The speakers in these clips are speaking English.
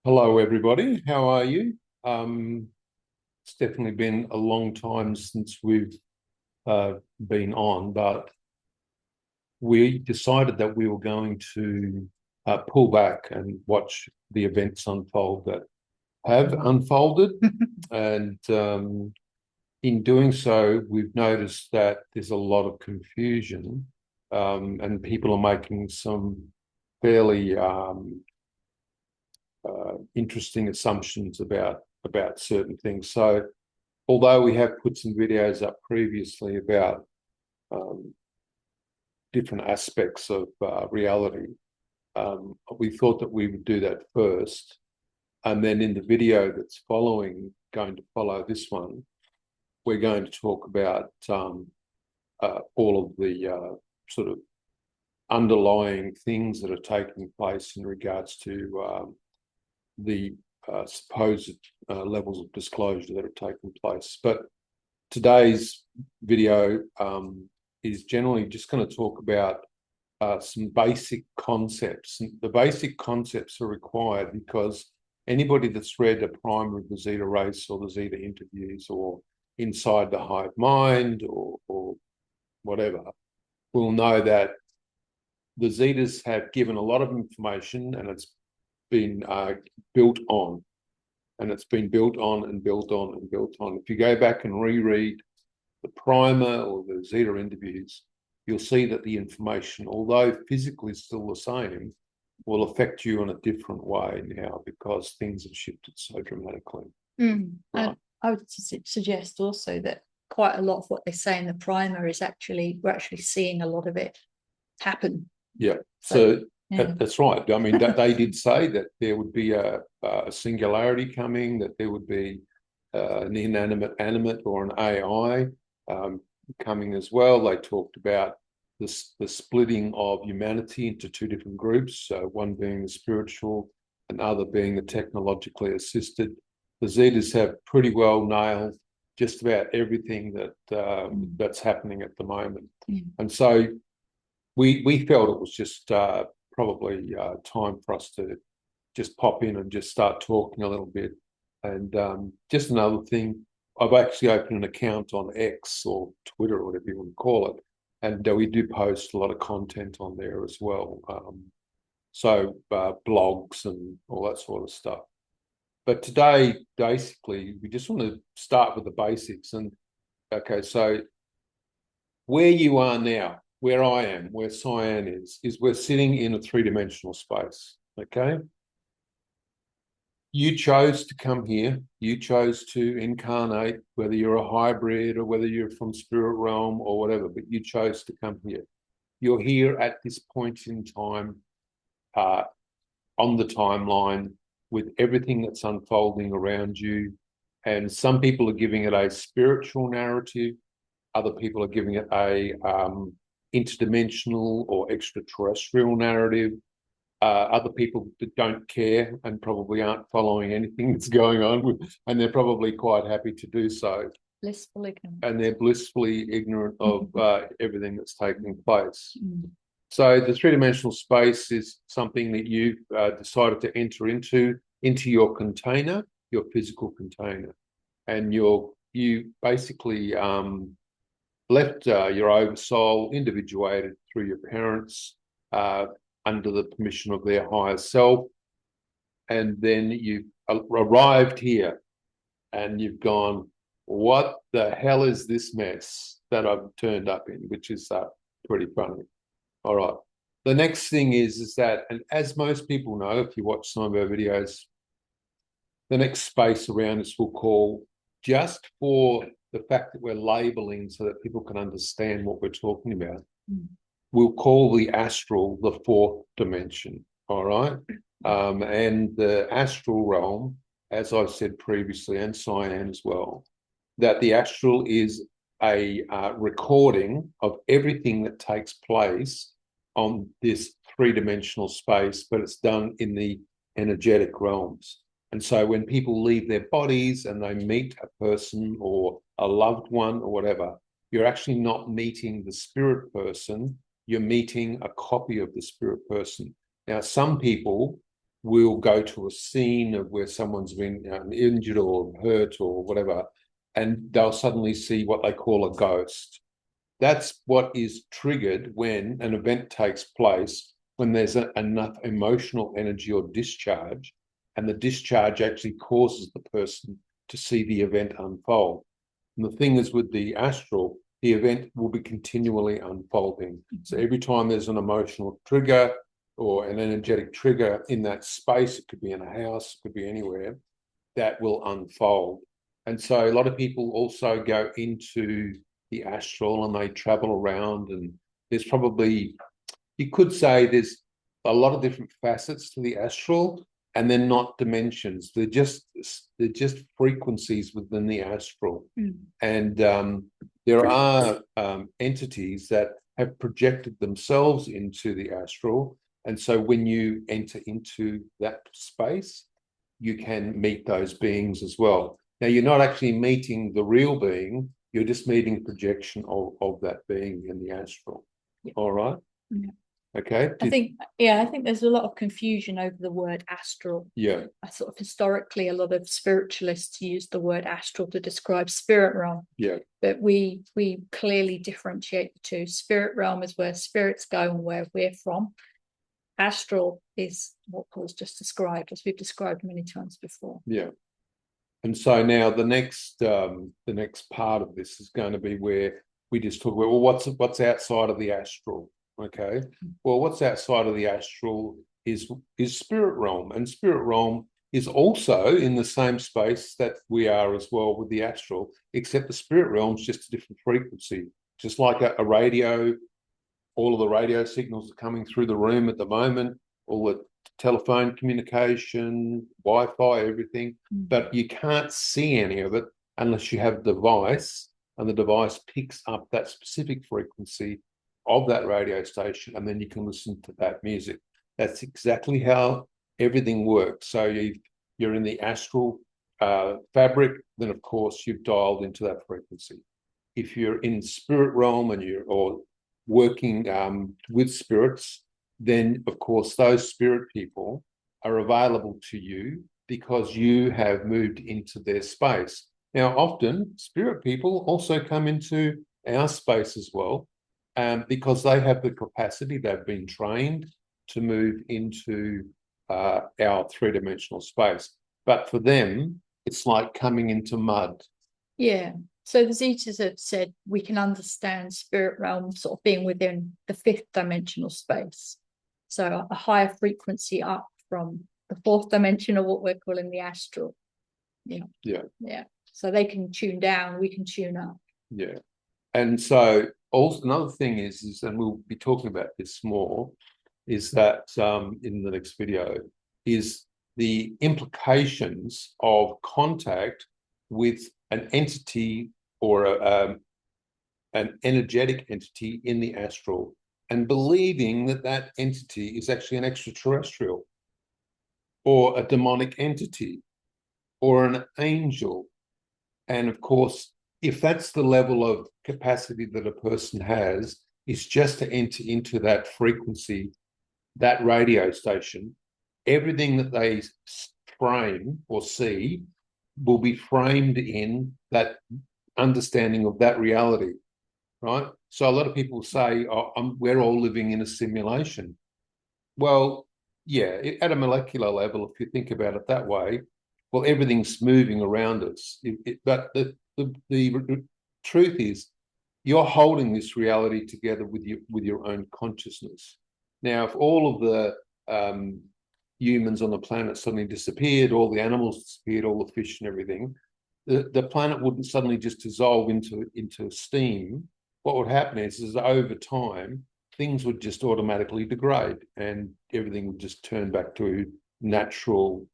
Hello, everybody. How are you? It's definitely been a long time since we've been on, but we decided that we were going to pull back and watch the events unfold that have unfolded. And in doing so, we've noticed that there's a lot of confusion, and people are making some fairly interesting assumptions about certain things. So, although we have put some videos up previously about um, different aspects of reality, we thought that we would do that first, and then in the video that's going to follow this one, we're going to talk about all of the sort of underlying things that are taking place in regards to the supposed levels of disclosure that are taking place. But today's video is generally just going to talk about some basic concepts. And the basic concepts are required because anybody that's read a primer of the Zeta race or the Zeta interviews or Inside the Hive Mind or whatever will know that the Zetas have given a lot of information, and it's been built on, and it's been built on and built on and built on. If you go back and reread the primer or the Zeta interviews, you'll see that the information, although physically still the same, will affect you in a different way now because things have shifted so dramatically. Right. Right. I would suggest also that quite a lot of what they say in the primer is we're actually seeing a lot of it happen. Yeah. So yeah. that's right. I mean, they did say that there would be a singularity coming, that there would be an inanimate animate or an AI coming as well. They talked about the splitting of humanity into two different groups, one being the spiritual and other being the technologically assisted. The Zetas have pretty well nailed just about everything that's happening at the moment. And so we felt it was just probably time for us to just pop in and just start talking a little bit. And just another thing, I've actually opened an account on X or Twitter or whatever you want to call it, and we do post a lot of content on there as well. So blogs and all that sort of stuff. But today, basically, we just want to start with the basics. And okay, so where you are now, where I am, where Syann is we're sitting in a three-dimensional space, okay? You chose to come here. You chose to incarnate, whether you're a hybrid or whether you're from spirit realm or whatever, but you chose to come here. You're here at this point in time on the timeline with everything that's unfolding around you. And some people are giving it a spiritual narrative. Other people are giving it a interdimensional or extraterrestrial narrative. Other people that don't care and probably aren't following anything that's going on, and they're probably quite happy to do so. Blissfully ignorant. And they're blissfully ignorant of everything that's taking place. So the three-dimensional space is something that you've decided to enter into your container, your physical container, and you basically left your oversoul individuated through your parents under the permission of their higher self, and then you arrived here and you've gone, what the hell is this mess that I've turned up in, which is pretty funny. All right. The next thing is that, and as most people know, if you watch some of our videos, the next space around us we'll call, just for the fact that we're labeling so that people can understand what we're talking about, we'll call the astral the fourth dimension. All right. And the astral realm, as I've said previously, and Syann as well, that the astral is a recording of everything that takes place on this three-dimensional space, but it's done in the energetic realms. And so when people leave their bodies and they meet a person or a loved one or whatever, you're actually not meeting the spirit person, you're meeting a copy of the spirit person. Now, some people will go to a scene of where someone's been injured or hurt or whatever, and they'll suddenly see what they call a ghost. That's what is triggered when an event takes place, when there's enough emotional energy or discharge, and the discharge actually causes the person to see the event unfold. And the thing is, with the astral, the event will be continually unfolding. So every time there's an emotional trigger or an energetic trigger in that space, it could be in a house, it could be anywhere, that will unfold. And so a lot of people also go into the astral and they travel around, and there's probably, you could say there's a lot of different facets to the astral, and they're not dimensions. They're just frequencies within the astral. And there are entities that have projected themselves into the astral. And so when you enter into that space, you can meet those beings as well. Now, you're not actually meeting the real being, you're just meeting a projection of that being in the astral. Yeah. All right? Yeah. Okay. I think there's a lot of confusion over the word astral. Yeah. I sort of historically, a lot of spiritualists use the word astral to describe spirit realm. Yeah. But we clearly differentiate the two. Spirit realm is where spirits go and where we're from. Astral is what Paul's just described, as we've described many times before. Yeah. And so now the next part of this is going to be where we just talk about, well, what's outside of the astral? Okay. Well, what's outside of the astral is spirit realm, and spirit realm is also in the same space that we are as well with the astral, except the spirit realm is just a different frequency. Just like a radio, all of the radio signals are coming through the room at the moment, all the telephone communication, Wi-Fi, everything, but you can't see any of it unless you have a device, and the device picks up that specific frequency of that radio station, and then you can listen to that music. That's exactly how everything works. So you're in the astral fabric, then of course you've dialed into that frequency. If you're in spirit realm and you're working with spirits, then of course those spirit people are available to you because you have moved into their space. Now, often spirit people also come into our space as well, because they have the capacity, they've been trained to move into our three-dimensional space. But for them, it's like coming into mud. Yeah. So the Zetas have said we can understand spirit realm sort of being within the fifth dimensional space. So a higher frequency up from the fourth dimension, or what we're calling the astral. Yeah. Yeah. Yeah. So they can tune down, we can tune up. Yeah. And so also another thing is, and we'll be talking about this more, is that in the next video, is the implications of contact with an entity or an energetic entity in the astral, and believing that that entity is actually an extraterrestrial or a demonic entity or an angel. And of course, if that's the level of capacity that a person has, is just to enter into that frequency, that radio station, everything that they frame or see will be framed in that understanding of that reality, right? So a lot of people say, we're all living in a simulation. Well, yeah, at a molecular level, if you think about it that way, well, everything's moving around us. But the truth is, you're holding this reality together with your own consciousness. Now, if all of the humans on the planet suddenly disappeared, all the animals disappeared, all the fish and everything, the planet wouldn't suddenly just dissolve into steam. What would happen is over time, things would just automatically degrade and everything would just turn back to natural,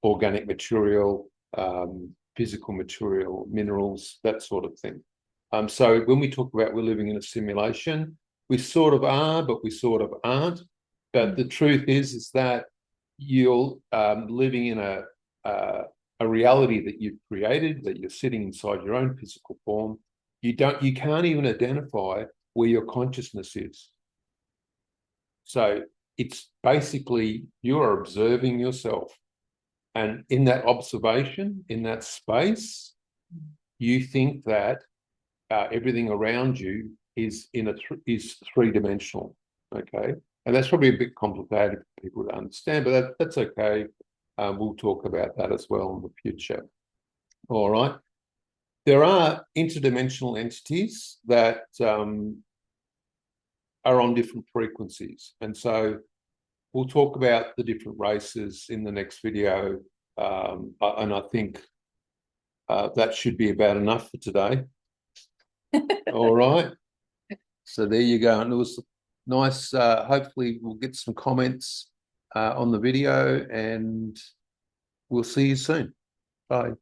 organic material, physical material, minerals, that sort of thing. So when we talk about we're living in a simulation, we sort of are, but we sort of aren't. But the truth is that you're living in a reality that you've created, that you're sitting inside your own physical form. You can't even identify where your consciousness is. So it's basically you're observing yourself. And in that observation, in that space, you think that everything around you is is three-dimensional. Okay. And that's probably a bit complicated for people to understand, but that's okay. We'll talk about that as well in the future. All right. There are interdimensional entities that are on different frequencies. And so we'll talk about the different races in the next video. And I think that should be about enough for today. All right. So there you go. And it was nice. Hopefully we'll get some comments on the video, and we'll see you soon. Bye.